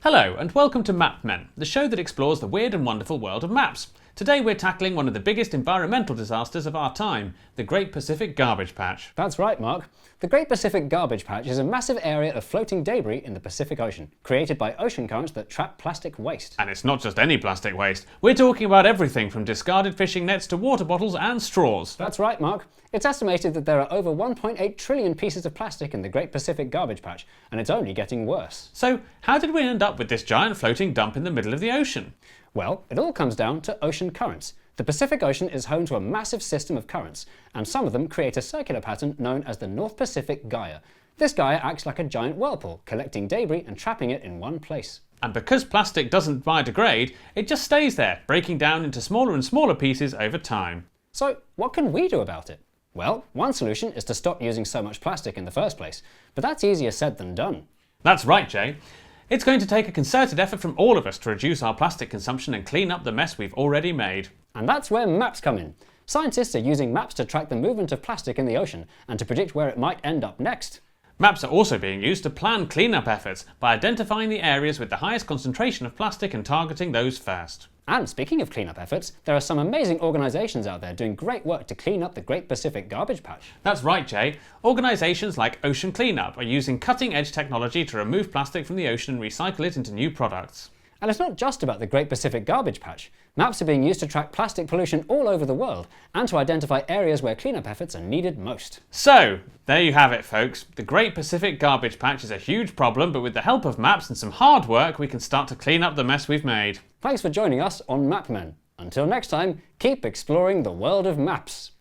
Hello and welcome to Map Men, the show that explores the weird and wonderful world of maps. Today we're tackling one of the biggest environmental disasters of our time, the Great Pacific Garbage Patch. That's right, Mark. The Great Pacific Garbage Patch is a massive area of floating debris in the Pacific Ocean, created by ocean currents that trap plastic waste. And it's not just any plastic waste. We're talking about everything from discarded fishing nets to water bottles and straws. That's right, Mark. It's estimated that there are over 1.8 trillion pieces of plastic in the Great Pacific Garbage Patch, and it's only getting worse. So, how did we end up with this giant floating dump in the middle of the ocean? Well, it all comes down to ocean currents. The Pacific Ocean is home to a massive system of currents, and some of them create a circular pattern known as the North Pacific Gyre. This gyre acts like a giant whirlpool, collecting debris and trapping it in one place. And because plastic doesn't biodegrade, it just stays there, breaking down into smaller and smaller pieces over time. So, what can we do about it? Well, one solution is to stop using so much plastic in the first place, but that's easier said than done. That's right, Jay. It's going to take a concerted effort from all of us to reduce our plastic consumption and clean up the mess we've already made. And that's where maps come in. Scientists are using maps to track the movement of plastic in the ocean and to predict where it might end up next. Maps are also being used to plan cleanup efforts by identifying the areas with the highest concentration of plastic and targeting those first. And speaking of cleanup efforts, there are some amazing organisations out there doing great work to clean up the Great Pacific Garbage Patch. That's right, Jay. Organisations like Ocean Cleanup are using cutting-edge technology to remove plastic from the ocean and recycle it into new products. And it's not just about the Great Pacific Garbage Patch. Maps are being used to track plastic pollution all over the world and to identify areas where cleanup efforts are needed most. So, there you have it, folks. The Great Pacific Garbage Patch is a huge problem, but with the help of maps and some hard work, we can start to clean up the mess we've made. Thanks for joining us on MapMen. Until next time, keep exploring the world of maps.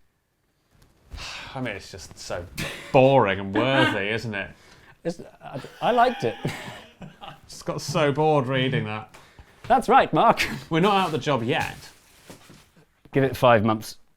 I mean, it's just so boring and worthy, isn't it? I liked it. Just got so bored reading that. That's right, Mark. We're not out of the job yet. Give it 5 months.